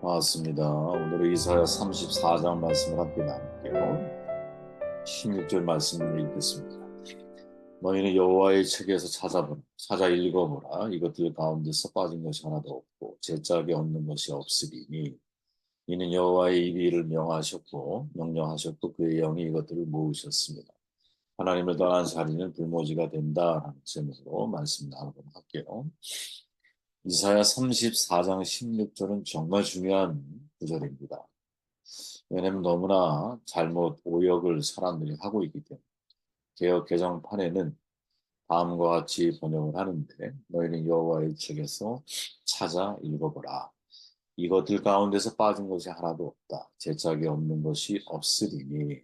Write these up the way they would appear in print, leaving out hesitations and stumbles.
반갑습니다. 오늘은 이사야 34장 말씀을 함께 나눌게요. 16절 말씀을 읽겠습니다. 너희는 여호와의 책에서 찾아 읽어보라. 이것들 가운데서 빠진 것이 하나도 없고 제짝이 없는 것이 없으리니 이는 여호와의 입이 이를 명령하셨고 그의 영이 이것들을 모으셨습니다. 하나님을 떠난 자리는 불모지가 된다라는 제목으로 말씀 나누도록 할게요. 이사야 34장 16절은 정말 중요한 구절입니다. 왜냐하면 너무나 잘못 오역을 사람들이 하고 있기 때문에 개역 개정판에는 다음과 같이 번역을 하는데 너희는 여호와의 책에서 찾아 읽어보라. 이것들 가운데서 빠진 것이 하나도 없다. 제짝이 없는 것이 없으리니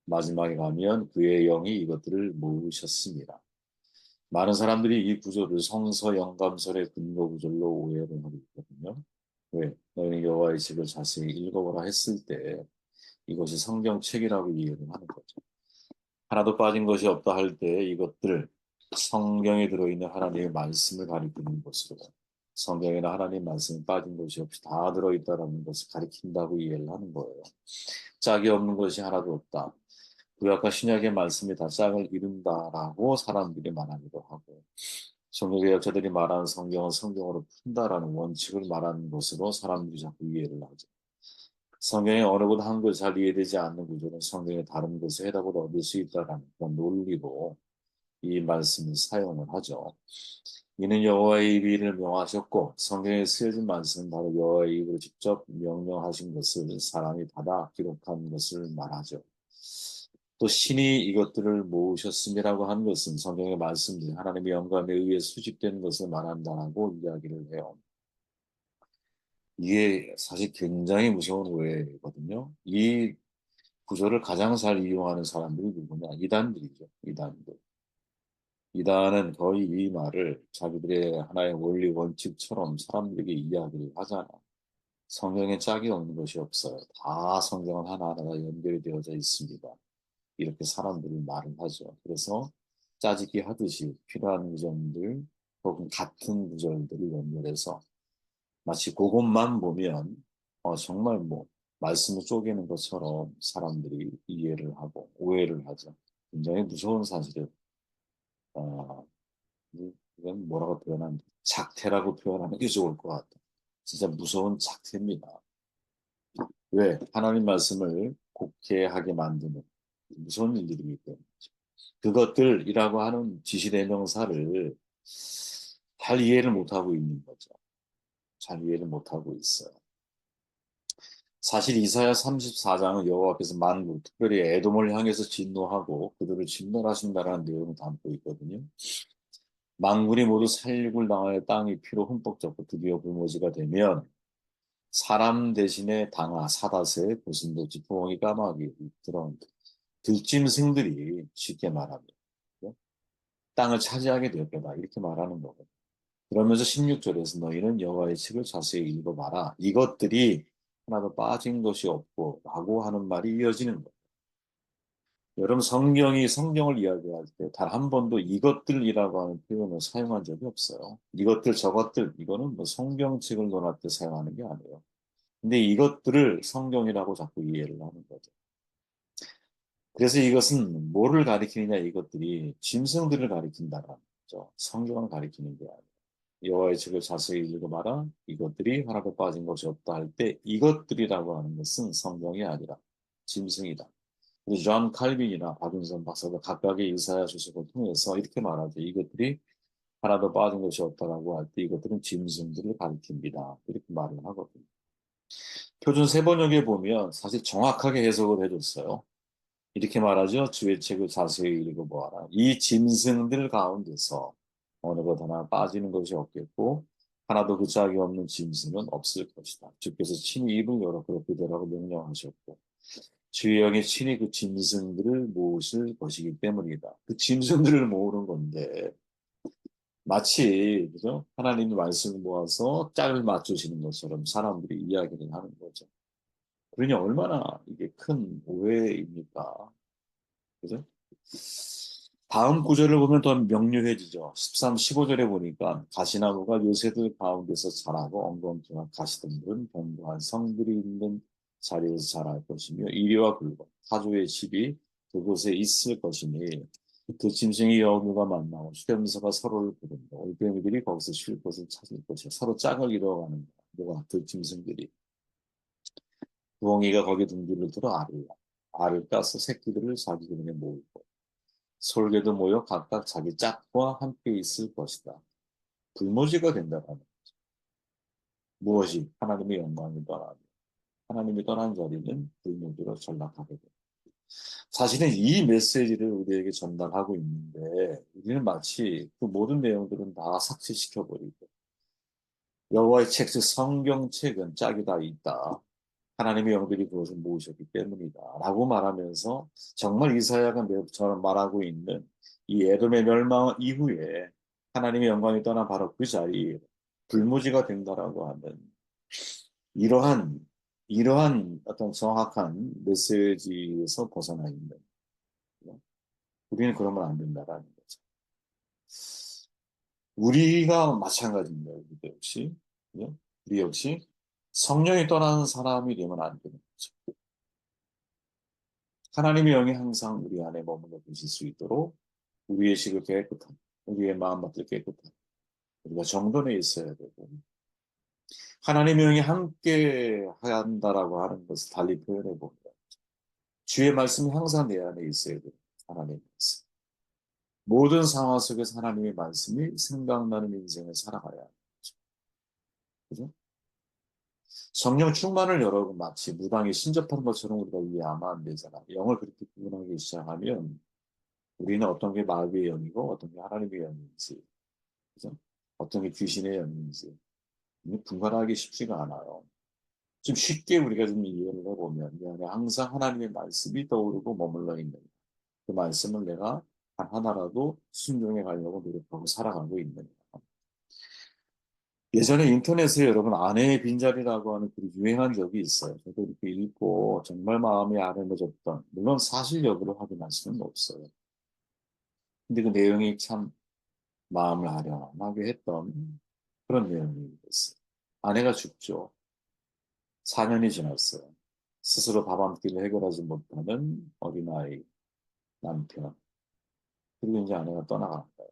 마지막에 가면 그의 영이 이것들을 모으셨습니다. 많은 사람들이 이 구절을 성서 영감설의 근거 구절로 오해를 하고 있거든요. 왜? 너희는 여호와의 책을 자세히 읽어보라 했을 때 이것이 성경책이라고 이해를 하는 거죠. 하나도 빠진 것이 없다 할 때 이것들을 성경에 들어있는 하나님의 말씀을 가리키는 것으로 성경에는 하나님 말씀이 빠진 것이 없이 다 들어있다라는 것을 가리킨다고 이해를 하는 거예요. 짝이 없는 것이 하나도 없다. 구약과 신약의 말씀이 다 짝을 이룬다라고 사람들이 말하기도 하고 성경개혁자들이 말하는 성경은 성경으로 푼다라는 원칙을 말하는 것으로 사람들이 자꾸 이해를 하죠. 성경의 어느 곳 한 글 잘 이해되지 않는 구절은 성경의 다른 곳에 해답을 얻을 수 있다는 그런 논리로 이 말씀을 사용을 하죠. 이는 여호와의 입이 이를 명하셨고 성경에 쓰여진 말씀은 바로 여호와의 입으로 직접 명령하신 것을 사람이 받아 기록한 것을 말하죠. 또 신이 이것들을 모으셨음이라고 하는 것은 성경의 말씀들이 하나님의 영감에 의해 수집된 것을 말한다고 이야기를 해요. 이게 사실 굉장히 무서운 오해거든요. 이 구조를 가장 잘 이용하는 사람들이 누구냐? 이단들이죠. 이단들. 이단은 거의 이 말을 자기들의 하나의 원리 원칙처럼 사람들에게 이야기를 하잖아. 성경에 짝이 없는 것이 없어요. 다 성경은 하나하나가 연결이 되어져 있습니다. 이렇게 사람들이 말을 하죠. 그래서 짜집기 하듯이 필요한 구절들 혹은 같은 구절들을 연결해서 마치 그것만 보면 정말 뭐 말씀을 쪼개는 것처럼 사람들이 이해를 하고 오해를 하죠. 굉장히 무서운 사실을 어, 이건 뭐라고 표현하면 작태라고 표현하는 게 좋을 것 같아요. 진짜 무서운 작태입니다. 왜? 하나님 말씀을 곡해하게 만드는 무서운 일들이기 때문에. 그것들이라고 하는 지시대명사를 잘 이해를 못하고 있는 거죠. 잘 이해를 못하고 있어요. 사실 이사야 34장은 여호와 앞에서 만국, 특별히 에돔을 향해서 진노하고 그들을 진멸하신다라는 내용을 담고 있거든요. 만군이 모두 살육을 당하여 땅이 피로 흠뻑 젖고 드디어 불모지가 되면 사람 대신에 당아, 사다새, 고슴도치, 부엉이, 까마귀 그런 들짐승들이 쉽게 말하면 땅을 차지하게 될 거다 이렇게 말하는 거거든요. 그러면서 16절에서 너희는 여호와의 책을 자세히 읽어봐라. 이것들이 하나도 빠진 것이 없고 라고 하는 말이 이어지는 거예요. 여러분 성경이 성경을 이야기할 때 단 한 번도 이것들이라고 하는 표현을 사용한 적이 없어요. 이것들 저것들 이거는 뭐 성경책을 논할 때 사용하는 게 아니에요. 근데 이것들을 성경이라고 자꾸 이해를 하는 거죠. 그래서 이것은 뭐를 가리키느냐 이것들이 짐승들을 가리킨다는 거죠. 성경을 가리키는 게 아니에요. 여호와의 책을 자세히 읽어봐라. 이것들이 하나도 빠진 것이 없다 할 때 이것들이라고 하는 것은 성경이 아니라 짐승이다. 그래서 존 칼빈이나 박윤선 박사가 각각의 이사야 주석을 통해서 이렇게 말하죠. 이것들이 하나도 빠진 것이 없다라고 할 때 이것들은 짐승들을 가리킵니다. 이렇게 말을 하거든요. 표준 세번역에 보면 사실 정확하게 해석을 해줬어요. 이렇게 말하죠. 주의 책을 자세히 읽어보아라. 이 짐승들 가운데서 어느 것 하나 빠지는 것이 없겠고 하나도 그 짝이 없는 짐승은 없을 것이다. 주께서 친히 입을 열어 그렇게 되라고 명령하셨고 주의 영이 친히 그 짐승들을 모으실 것이기 때문이다. 그 짐승들을 모으는 건데 마치 그죠? 하나님의 말씀을 모아서 짝을 맞추시는 것처럼 사람들이 이야기를 하는 거죠. 그러니 얼마나 이게 큰 오해입니까? 그죠? 다음 구절을 보면 더 명료해지죠. 13, 15절에 보니까 가시나무가 요새들 가운데서 자라고 엉겅퀴와 가시덤불은 견고한 성들이 있는 자리에서 자랄 것이며 이리와 굴과 타조의 집이 그곳에 있을 것이니 그 짐승이 여우가 만나고 수렴서가 서로를 부른다. 올빼미들이 거기서 쉴 곳을 찾을 것이야. 서로 짝을 이뤄가는 거야. 누가 그 짐승들이 부엉이가 거기 둥지를 들어 알을 까서 새끼들을 자기들에게 모으고 솔개도 모여 각각 자기 짝과 함께 있을 것이다. 불모지가 된다라는 무엇이 하나님의 영광이 떠나며 하나님이 떠난 자리는 불모지로 전락하게 돼. 사실은 이 메시지를 우리에게 전달하고 있는데 우리는 마치 그 모든 내용들은 다 삭제시켜버리고 여호와의 책, 즉 성경책은 짝이 다 있다. 하나님의 영들이 그것을 모으셨기 때문이다. 라고 말하면서 정말 이사야가 저런 말하고 있는 이 에돔의 멸망 이후에 하나님의 영광이 떠난 바로 그 자리에 불무지가 된다라고 하는 이러한 이러한 어떤 정확한 메시지에서 벗어나 있는 우리는 그러면 안 된다라는 거죠. 우리가 마찬가지입니다. 우리도 역시 예? 우리 역시 성령이 떠나는 사람이 되면 안 되는 거죠. 하나님의 영이 항상 우리 안에 머물러 계실 수 있도록 우리의 식을 깨끗한, 우리의 마음밭을 깨끗한, 우리가 정돈에 있어야 되고, 하나님의 영이 함께 한다라고 하는 것을 달리 표현해 봅니다. 주의 말씀이 항상 내 안에 있어야 돼요. 하나님의 말씀. 모든 상황 속에서 하나님의 말씀이 생각나는 인생을 살아가야 하는 거죠. 그죠? 성령 충만을 여러분 마치 무당에 신접한 것처럼 우리가 이해하면 안 되잖아. 영을 그렇게 구분하기 시작하면 우리는 어떤 게 마귀의 영이고 어떤 게 하나님의 영인지, 그죠? 어떤 게 귀신의 영인지 분간하기 쉽지가 않아요. 좀 쉽게 우리가 좀 이해를 해보면 이 안에 항상 하나님의 말씀이 떠오르고 머물러 있는 그 말씀을 내가 단 하나라도 순종해 가려고 노력하고 살아가고 있는 예전에 인터넷에 여러분 아내의 빈자리라고 하는 글이 유행한 적이 있어요. 저도 이렇게 읽고 정말 마음이 아련해졌던 물론 사실 여부를 확인할 수는 없어요. 근데 그 내용이 참 마음을 아련하게 했던 그런 내용이 있어요. 아내가 죽죠. 4년이 지났어요. 스스로 밥 한 끼를 해결하지 못하는 어린아이, 남편, 그리고 이제 아내가 떠나간 거야.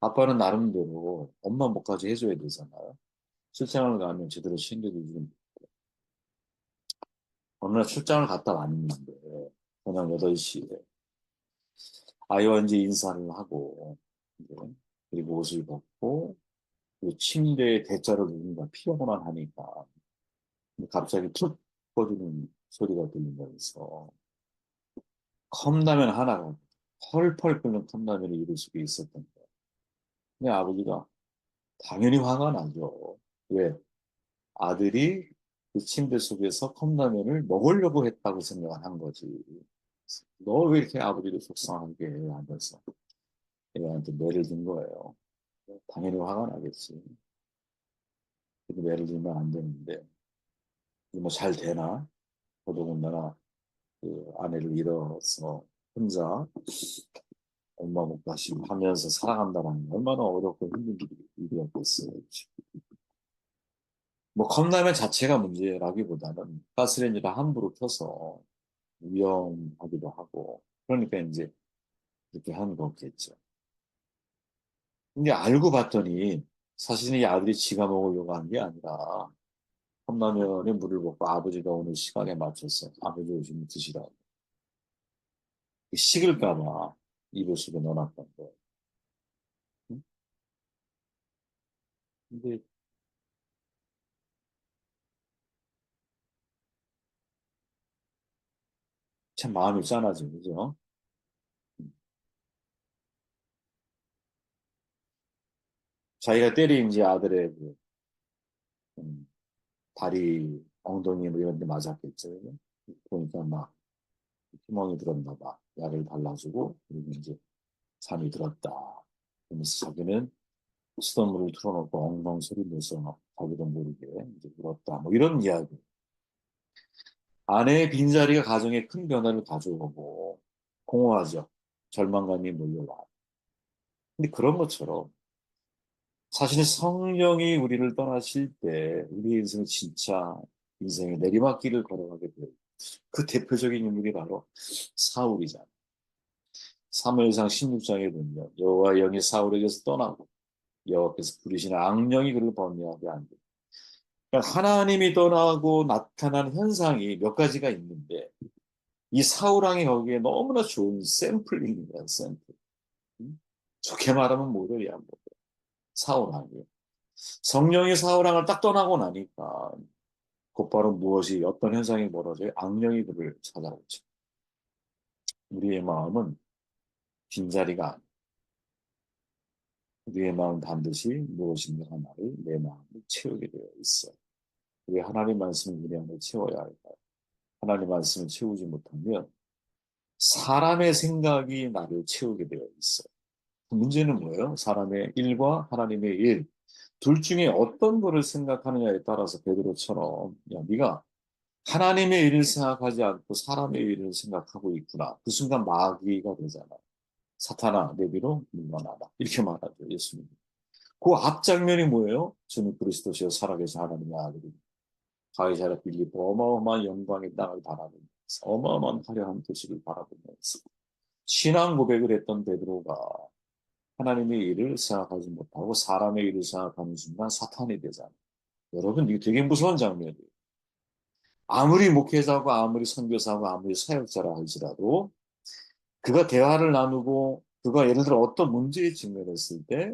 아빠는 나름대로 엄마 뭐까지 해줘야 되잖아요. 출장을 가면 제대로 챙겨주지 못. 어느 날 출장을 갔다 왔는데, 저녁 8시에 아이와 이제 인사를 하고, 이제 그리고 옷을 벗고, 그리고 침대에 대자로 누군가 피하고만 하니까, 갑자기 툭 꺼지는 소리가 들리면서, 컵라면 하나가 펄펄 끓는 컵라면이 이룰 수가 있었던 거예요. 근데 아버지가 당연히 화가 나죠. 왜? 아들이 그 침대 속에서 컵라면을 먹으려고 했다고 생각을 한 거지. 너 왜 이렇게 아버지를 속상하게 해? 하면서 애한테 매를 든 거예요. 당연히 화가 나겠지. 근데 매를 들면 안 되는데, 뭐 잘 되나? 더더군다나 그 아내를 잃어서 혼자 엄마 못 다시 하면서 살아간다는 게 얼마나 어렵고 힘든 일이었겠어요. 뭐 컵라면 자체가 문제라기보다는 가스레인지를 함부로 켜서 위험하기도 하고 그러니까 이제 그렇게 하는 거겠죠. 근데 알고 봤더니 사실은 이 아들이 지가 먹으려고 한 게 아니라 컵라면에 물을 붓고 아버지가 오는 시간에 맞춰서 아버지 오시면 드시라고 식을까 봐 이불 속에 넣어놨던 거예요. 응? 근데 참 마음이 짠하죠, 그죠? 음. 자기가 때린 이제 아들의 그, 음, 다리, 엉덩이 뭐 이런 데 맞았겠죠. 그죠? 보니까 막 구멍이 들었나 봐. 약을 발라주고 그리고 이제 잠이 들었다. 그러면서 자기는 수돗물을 틀어놓고 엉엉 소리 내서 자기도 모르게 이제 울었다. 뭐 이런 이야기. 아내의 빈자리가 가정에 큰 변화를 가져오고 공허하죠. 절망감이 몰려와. 근데 그런 것처럼 사실 성령이 우리를 떠나실 때 우리 인생은 진짜 인생의 내리막길을 걸어가게 돼요. 그 대표적인 인물이 바로 사울이잖아요. 사무엘상 16장에 보면 여호와 영이 사울에게서 떠나고 여호와께서 부르시는 악령이 그를 범위하게 한다. 그러니까 하나님이 떠나고 나타난 현상이 몇 가지가 있는데 이 사울왕이 거기에 너무나 좋은 샘플입니다. 샘플. 음? 좋게 말하면 모델이야. 모델. 사울왕이. 성령이 사울왕을 딱 떠나고 나니까 곧바로 무엇이 어떤 현상이 벌어져요? 악령이 그를 찾아오죠. 우리의 마음은 빈자리가 아니에요. 우리의 마음은 반드시 무엇인가 하나를 내 마음을 채우게 되어 있어요. 왜 하나님 말씀을 우리 안에 채워야 할까요? 하나님 말씀을 채우지 못하면 사람의 생각이 나를 채우게 되어 있어요. 문제는 뭐예요? 사람의 일과 하나님의 일. 둘 중에 어떤 거를 생각하느냐에 따라서 베드로처럼 야, 네가 하나님의 일을 생각하지 않고 사람의 일을 생각하고 있구나. 그 순간 마귀가 되잖아. 사탄아, 내 뒤로 물러나라. 이렇게 말하죠, 예수님. 그 앞장면이 뭐예요? 주는 그리스도시요 살아계신 하나님의 아들이 가이사랴 빌립보 어마어마한 영광의 땅을 바라보면서 어마어마한 화려한 도시를 바라보면서 신앙 고백을 했던 베드로가 하나님의 일을 생각하지 못하고 사람의 일을 생각하는 순간 사탄이 되잖아요. 여러분 이게 되게 무서운 장면이에요. 아무리 목회자고 아무리 선교사고 아무리 사역자라 할지라도 그가 대화를 나누고 그가 예를 들어 어떤 문제에 직면했을 때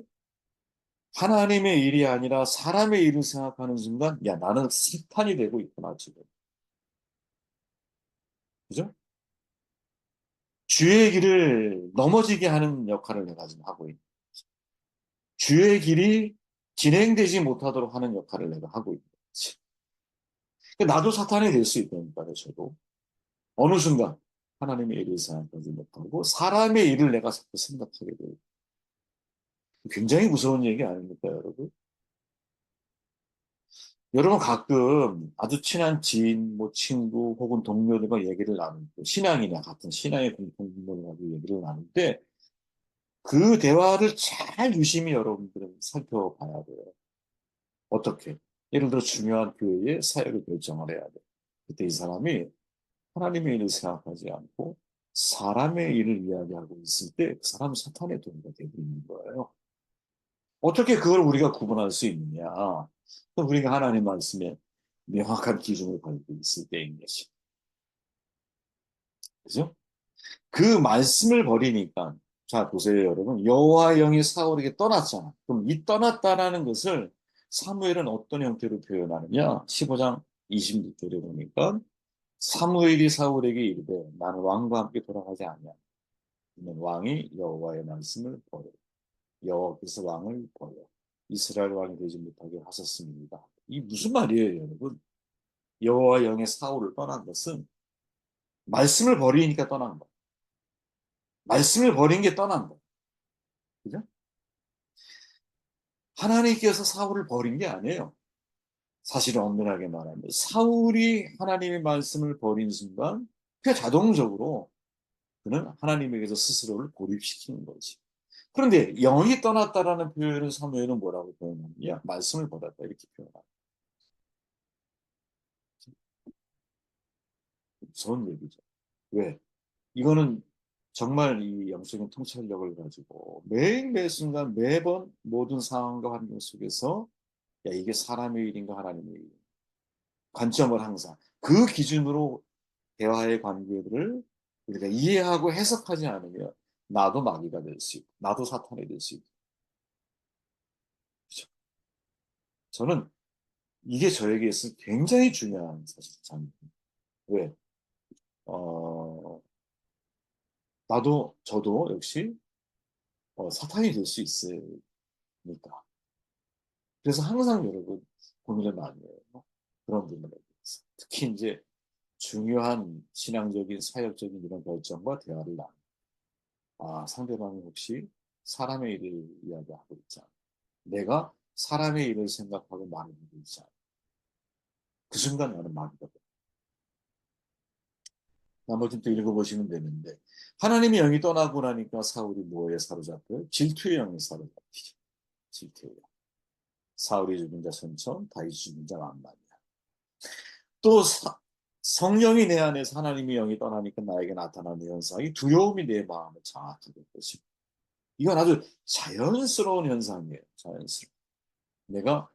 하나님의 일이 아니라 사람의 일을 생각하는 순간 야 나는 사탄이 되고 있구나 지금. 그죠? 주의 길을 넘어지게 하는 역할을 내가 지금 하고 있는. 주의 길이 진행되지 못하도록 하는 역할을 내가 하고 있는 거지. 그러니까 나도 사탄이 될 수 있다니까요, 저도. 어느 순간 하나님의 일을 생각하지 못하고 사람의 일을 내가 자꾸 생각하게 돼요. 굉장히 무서운 얘기 아닙니까, 여러분? 여러분 가끔 아주 친한 지인, 뭐 친구 혹은 동료들과 얘기를 나눌 때, 신앙이나 같은 신앙의 공통분모를 가지고 얘기를 나눌 때, 그 대화를 잘 유심히 여러분들은 살펴봐야 돼요. 어떻게? 예를 들어 중요한 교회의 사역을 결정을 해야 돼. 그때 이 사람이 하나님의 일을 생각하지 않고 사람의 일을 이야기하고 있을 때 그 사람은 사탄의 도구가 되고 있는 거예요. 어떻게 그걸 우리가 구분할 수 있느냐? 우리가 하나님 말씀에 명확한 기준을 가지고 있을 때인 것이. 그죠? 그 말씀을 버리니까 자 보세요 여러분 여호와 영이 사울에게 떠났잖아. 그럼 이 떠났다라는 것을 사무엘은 어떤 형태로 표현하느냐? 15장 26절에 보니까 사무엘이 사울에게 이르되 나는 왕과 함께 돌아가지 아니하노. 이는 왕이 여호와의 말씀을 버려 여호와께서 왕을 버려 이스라엘 왕이 되지 못하게 하셨습니다. 이 무슨 말이에요, 여러분? 여호와 영의 사울을 떠난 것은 말씀을 버리니까 떠난 거. 말씀을 버린 게 떠난 거. 그죠? 하나님께서 사울을 버린 게 아니에요. 사실은 엄밀하게 말하면 사울이 하나님의 말씀을 버린 순간 그 자동적으로 그는 하나님에게서 스스로를 고립시키는 거지. 그런데 영이 떠났다라는 표현을 사무엘은 뭐라고 표현하느냐? 말씀을 버렸다 이렇게 표현합니다. 무서운 얘기죠. 왜? 이거는 정말 이 영적인 통찰력을 가지고 매일 매 순간 매번 모든 상황과 환경 속에서 야 이게 사람의 일인가 하나님의 일 관점을 항상 그 기준으로 대화의 관계들을 우리가 이해하고 해석하지 않으면 나도 마귀가 될 수 있고 나도 사탄이 될 수 있고 그렇죠? 저는 이게 저에게 있어 굉장히 중요한 사실 참 왜? 어, 나도 저도 역시 사탄이 될 수 있으니까 그래서 항상 여러분 고민을 많이 해요. 그런 부분에 대해서. 특히 이제 중요한 신앙적인, 사역적인 이런 결정과 대화를 나누. 상대방이 혹시 사람의 일을 이야기하고 있지 않아. 내가 사람의 일을 생각하고 말하고 있지 않아. 그 순간 나는 마귀가 돼. 나머지는 또 읽어보시면 되는데 하나님의 영이 떠나고 나니까 사울이 뭐에 사로잡혀요? 질투의 영에 사로잡히죠. 질투의 영. 사울이 죽은 자 선천, 다윗이 죽은 자 만만이야. 또 성령이 내 안에서 하나님의 영이 떠나니까 나에게 나타나는 현상이 두려움이 내 마음을 장악하게 되죠. 이건 아주 자연스러운 현상이에요. 자연스러운. 내가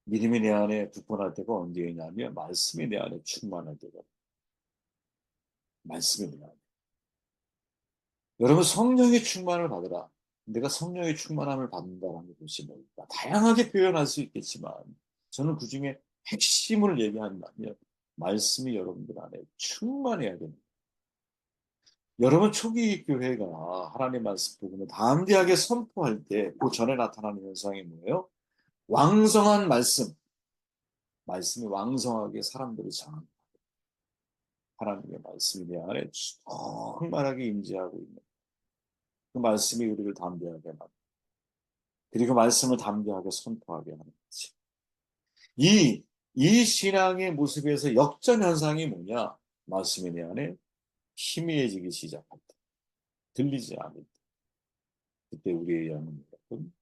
믿음이 내 안에 굳건할 때가 언제냐면 말씀이 내 안에 충만할 때가 말씀이 내 안에. 여러분 성령의 충만을 받으라. 내가 성령의 충만함을 받는다는 것이 뭘까? 다양하게 표현할 수 있겠지만 저는 그중에 핵심을 얘기한다면 말씀이 여러분들 안에 충만해야 됩니다. 여러분 초기 교회가 하나님 말씀 복음을 담대하게 선포할 때 그 전에 나타나는 현상이 뭐예요? 왕성한 말씀이 왕성하게 사람들을 장악하고 하나님의 말씀이 내 안에 충만하게 임재하고 있는 그 말씀이 우리를 담대하게 만듭니다. 그리고 말씀을 담대하게 선포하게 하는 거지. 이 신앙의 모습에서 역전 현상이 뭐냐? 말씀이 내 안에 희미해지기 시작할 때, 들리지 않을 때, 그때 우리의 영은 여러분,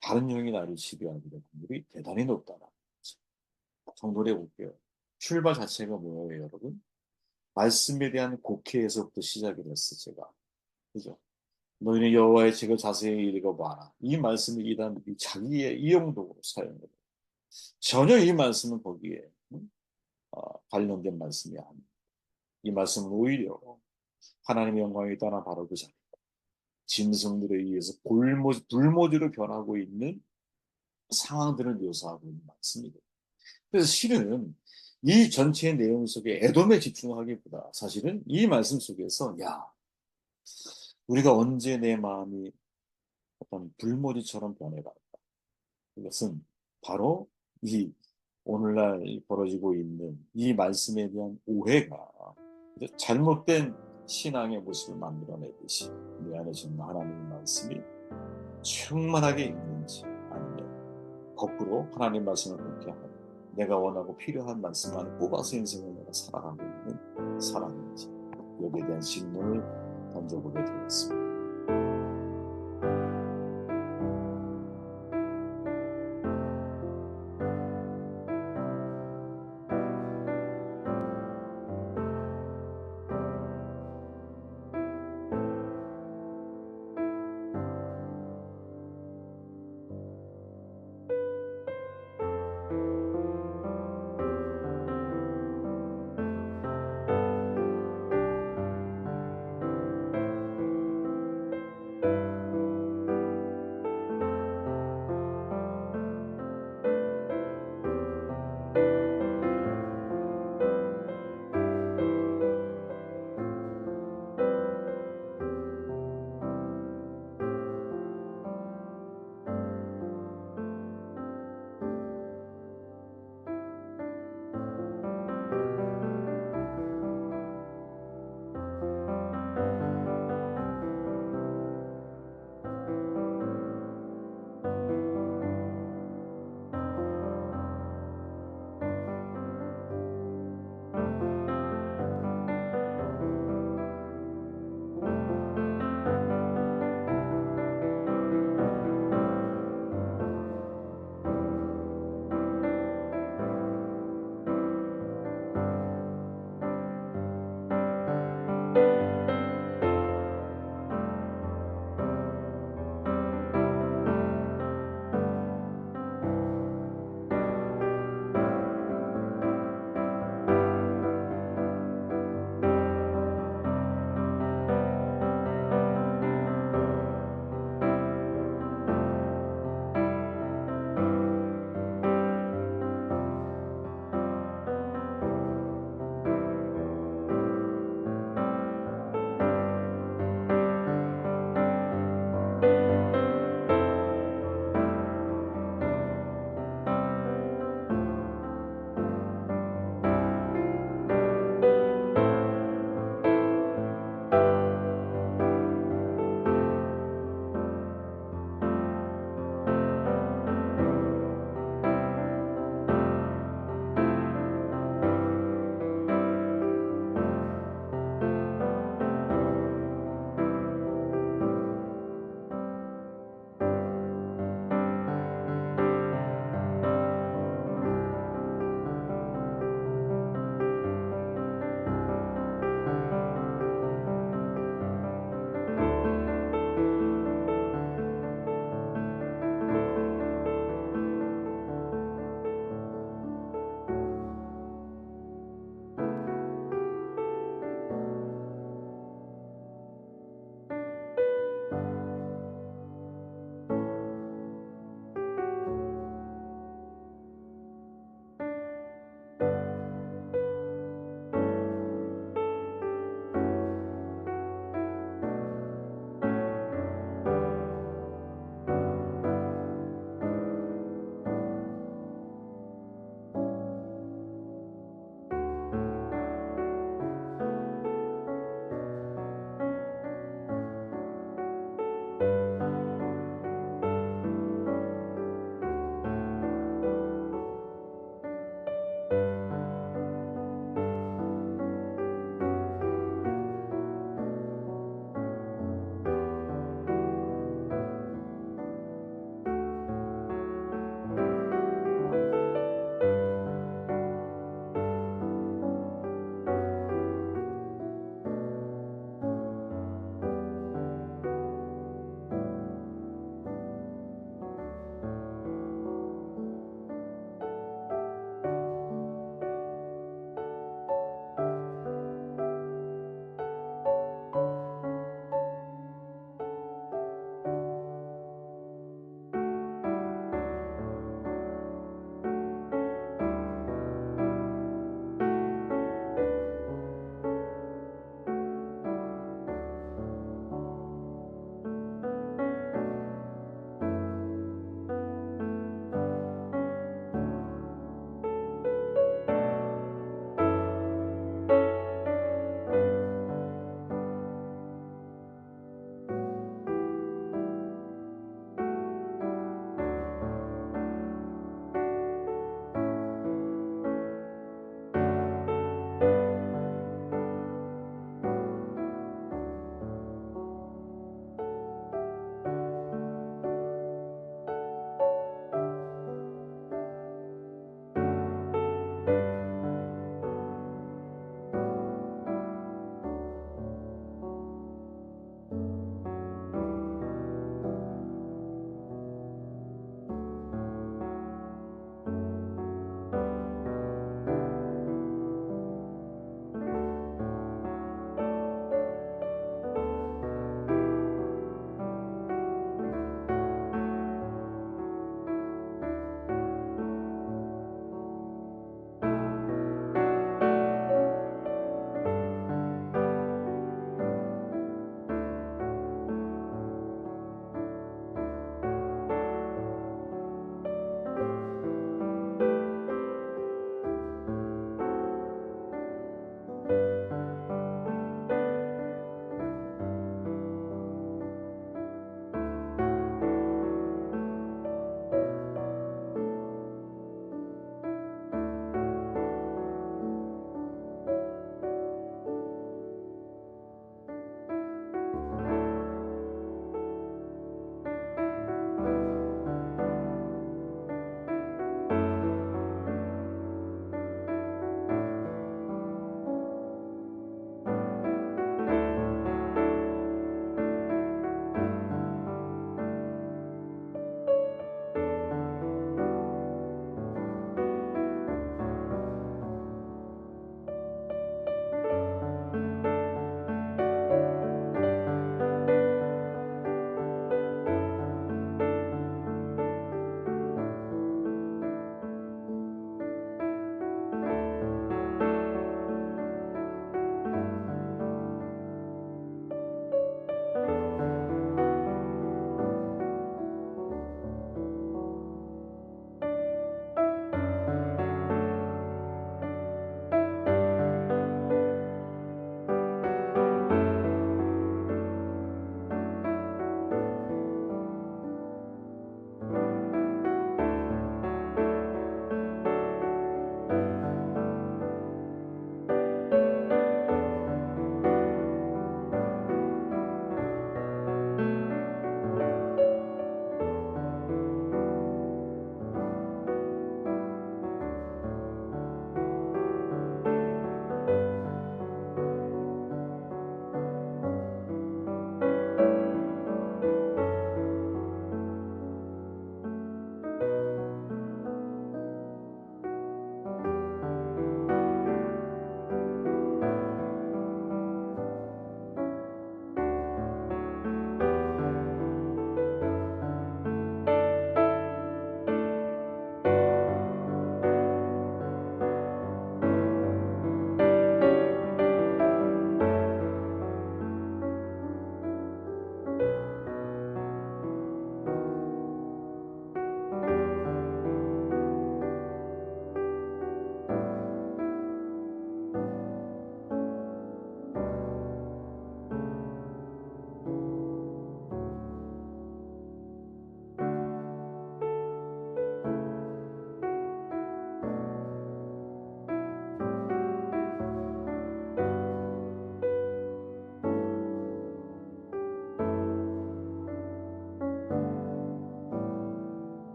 다른 영이 나를 지배하게 될 확률이 대단히 높다는 거죠. 정도해 볼게요. 출발 자체가 뭐예요, 여러분? 말씀에 대한 곡해에서부터 시작이 됐어, 제가. 그죠? 너희는 여호와의 책을 자세히 읽어봐라. 이 말씀을 이단 자기의 이용도로 사용해요. 전혀 이 말씀은 거기에 관련된 말씀이 아닙니다. 이 말씀은 오히려 하나님의 영광이 떠나 바로 그 자리, 짐승들에 의해서 불모지로 변하고 있는 상황들을 묘사하고 있는 말씀이에요. 그래서 실은 이 전체의 내용 속에 에돔에 집중하기보다 사실은 이 말씀 속에서 우리가 언제 내 마음이 어떤 불모지처럼 변해갈까? 그것은 바로 이 오늘날 벌어지고 있는 이 말씀에 대한 오해가 잘못된 신앙의 모습을 만들어내듯이 내 안에 정말 하나님의 말씀이 충만하게 있는지 아니면 거꾸로 하나님 말씀을 그렇게 하고 내가 원하고 필요한 말씀만 뽑아서 인생을 내가 살아가고 있는 사람인지 여기에 대한 질문을 던져보게 되었습니다.